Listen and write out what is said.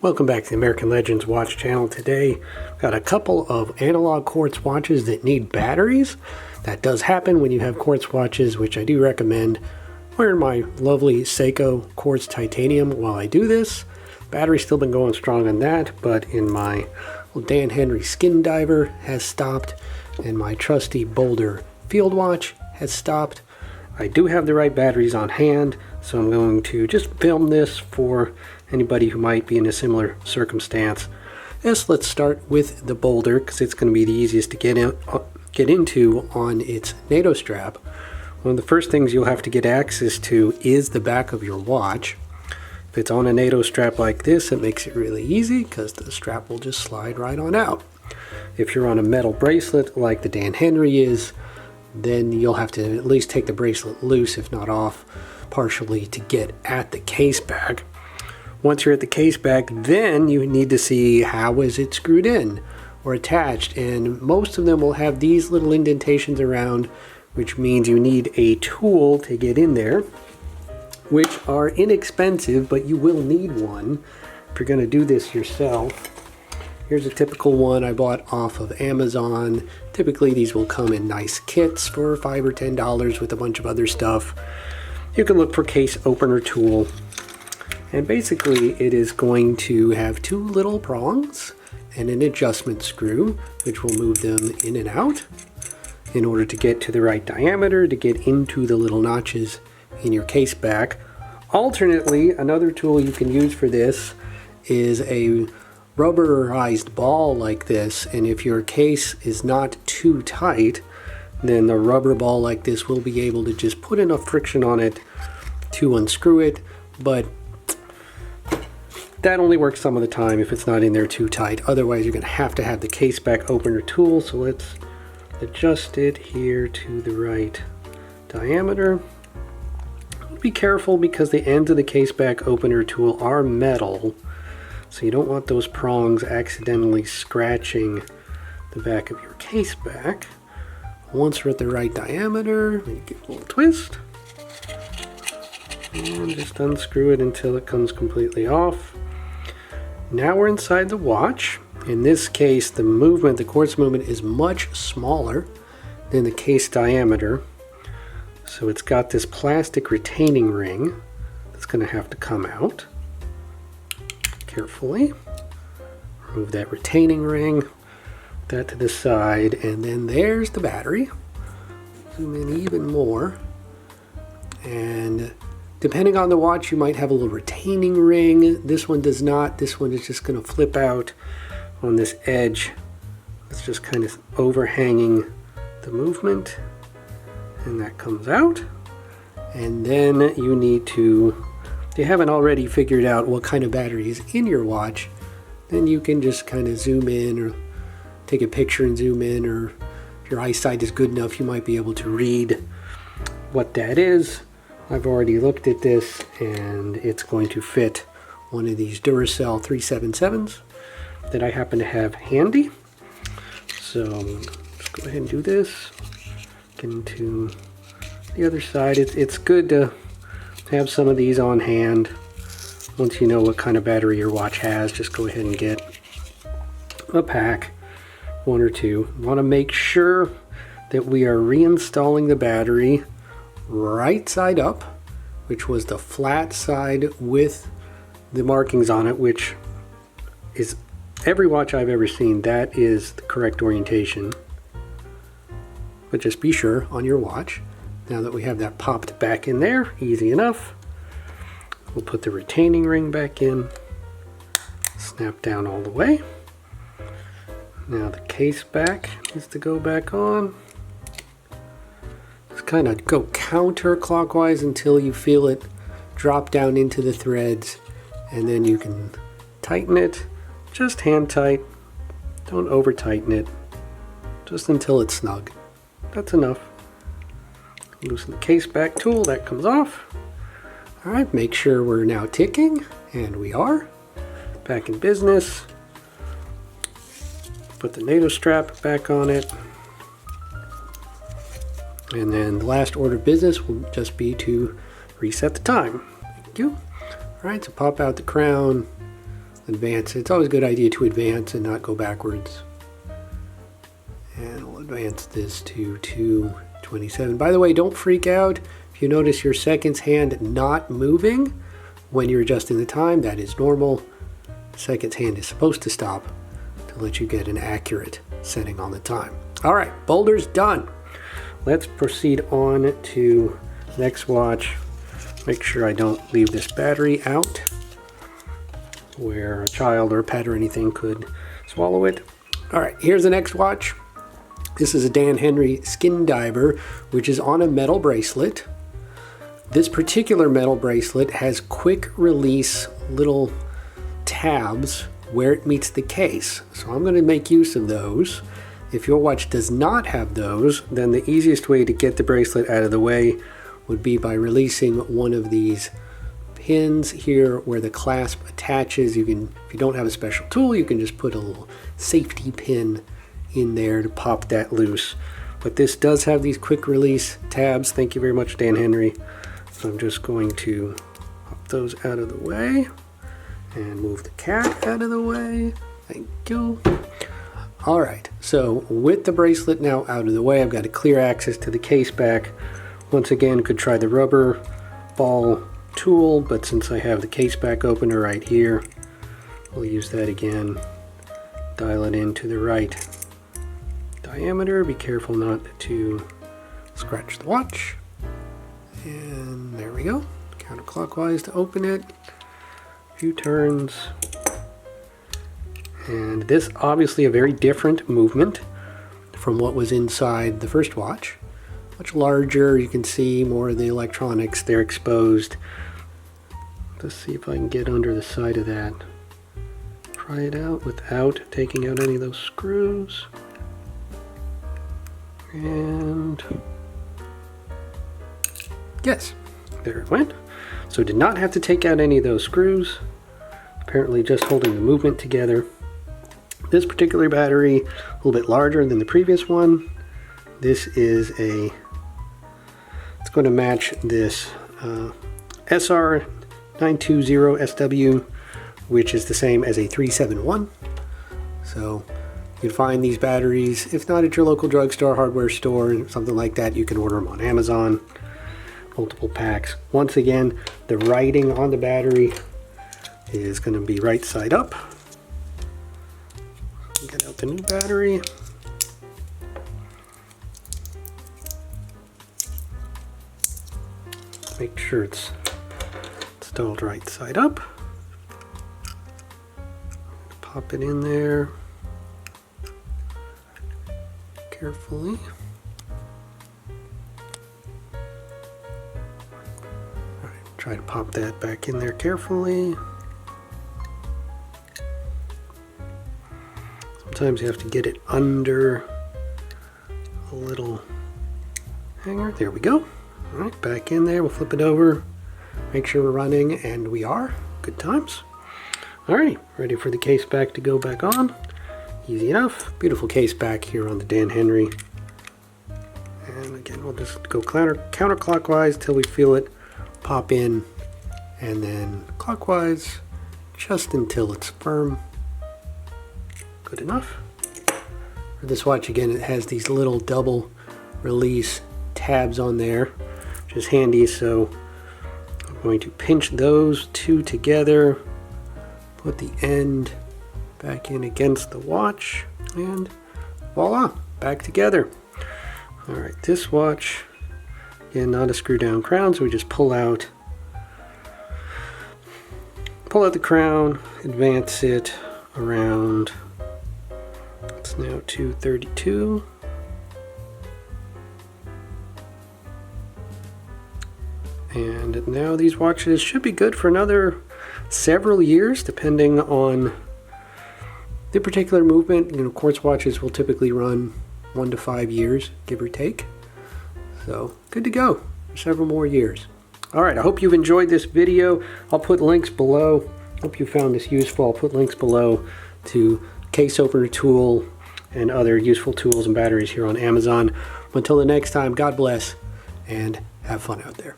Welcome back to the American Legends Watch channel. Today, I've got a couple of analog quartz watches that need batteries. That does happen when you have quartz watches, which I do recommend. Wearing my lovely Seiko quartz titanium while I do this. Battery's still been going strong on that, but in my Dan Henry skin diver has stopped, and my trusty Boldr field watch has stopped. I do have the right batteries on hand, so I'm going to just film this for anybody who might be in a similar circumstance. Yes, let's start with the Boldr because it's going to be the easiest to get into on its NATO strap. One of the first things you'll have to get access to is the back of your watch. If it's on a NATO strap like this, it makes it really easy because the strap will just slide right on out. If you're on a metal bracelet like the Dan Henry is, then you'll have to at least take the bracelet loose, if not off, partially to get at the case back. Once you're at the case back, then you need to see how is it screwed in or attached, and most of them will have these little indentations around, which means you need a tool to get in there, which are inexpensive, but you will need one if you're going to do this yourself. Here's a typical one I bought off of Amazon. Typically these will come in nice kits for $5 or $10 with a bunch of other stuff. You can look for case opener tool. And basically it is going to have two little prongs and an adjustment screw, which will move them in and out in order to get to the right diameter to get into the little notches in your case back. Alternately, another tool you can use for this is a rubberized ball like this, and if your case is not too tight, then the rubber ball like this will be able to just put enough friction on it to unscrew it, but that only works some of the time if it's not in there too tight. Otherwise you're going to have the case back opener tool. So let's adjust it here to the right diameter. Be careful because the ends of the case back opener tool are metal, so you don't want those prongs accidentally scratching the back of your case back. Once we're at the right diameter, you give it a little twist and just unscrew it until it comes completely off. Now we're inside the watch. In this case, the quartz movement is much smaller than the case diameter. So it's got this plastic retaining ring that's going to have to come out. Carefully remove that retaining ring, put that to the side, and then there's the battery. Zoom in even more, and depending on the watch you might have a little retaining ring. This one does not. This one is just going to flip out on this edge. It's just kind of overhanging the movement, and that comes out. And then you need to, if you haven't already figured out what kind of battery is in your watch, then you can just kind of zoom in or take a picture and zoom in, or if your eyesight is good enough you might be able to read what that is. I've already looked at this and it's going to fit one of these Duracell 377s that I happen to have handy. So let's go ahead and do this. Get into the other side. It's good to have some of these on hand. Once you know what kind of battery your watch has, just go ahead and get a pack, one or two. You want to make sure that we are reinstalling the battery right side up, which was the flat side with the markings on it, which is every watch I've ever seen, that is the correct orientation. But just be sure on your watch. Now that we have that popped back in there, easy enough. We'll put the retaining ring back in, snap down all the way. Now the case back needs to go back on. Just kind of go counterclockwise until you feel it drop down into the threads, and then you can tighten it. Just hand tight, don't over tighten it, just until it's snug. That's enough. Loosen the case back tool, that comes off. All right, make sure we're now ticking, and we are. Back in business. Put the NATO strap back on it. And then the last order of business will just be to reset the time. Thank you. All right, so pop out the crown, advance. It's always a good idea to advance and not go backwards. And we'll advance this to 227. By the way, don't freak out if you notice your seconds hand not moving when you're adjusting the time. That is normal. Seconds hand is supposed to stop to let you get an accurate setting on the time. All right, Boldr's done. Let's proceed on to next watch. Make sure I don't leave this battery out where a child or a pet or anything could swallow it. All right, here's the next watch. This is a Dan Henry Skin Diver, which is on a metal bracelet. This particular metal bracelet has quick release little tabs where it meets the case. So I'm going to make use of those. If your watch does not have those, then the easiest way to get the bracelet out of the way would be by releasing one of these pins here where the clasp attaches. You can, if you don't have a special tool, you can just put a little safety pin in there to pop that loose. But this does have these quick release tabs. Thank you very much, Dan Henry. So I'm just going to pop those out of the way and move the cat out of the way. Thank you. All right, so with the bracelet now out of the way, I've got a clear access to the case back. Once again, could try the rubber ball tool, but since I have the case back opener right here, we'll use that again. Dial it into the right diameter. Be careful not to scratch the watch. And there we go. Counterclockwise to open it. A few turns. And this obviously a very different movement from what was inside the first watch. Much larger, you can see more of the electronics, they're exposed. Let's see if I can get under the side of that. Try it out without taking out any of those screws. And yes, there it went. So did not have to take out any of those screws. Apparently just holding the movement together. This particular battery, a little bit larger than the previous one. This is a, it's going to match this SR920SW, which is the same as a 371. So you can find these batteries, if not at your local drugstore, hardware store, something like that, you can order them on Amazon. Multiple packs. Once again, the writing on the battery is going to be right side up. Get out the new battery. Make sure it's installed right side up. Pop it in there carefully. All right, try to pop that back in there carefully. Sometimes you have to get it under a little hanger. There we go. All right, back in there. We'll flip it over. Make sure we're running, and we are. Good times. All right, ready for the case back to go back on. Easy enough. Beautiful case back here on the Dan Henry. And again, we'll just go counterclockwise till we feel it pop in, and then clockwise just until it's firm. Good enough. For this watch, again, it has these little double release tabs on there, which is handy. So I'm going to pinch those two together, put the end back in against the watch, and voila, back together. All right, this watch, again, not a screw down crown, so we just pull out the crown, advance it around. It's now 232. And now these watches should be good for another several years, depending on the particular movement. You know, quartz watches will typically run 1 to 5 years, give or take. So good to go for several more years. All right, I hope you've enjoyed this video. I'll put links below. Hope you found this useful. I'll put links below to case opener tool and other useful tools and batteries here on Amazon. Until the next time, God bless and have fun out there.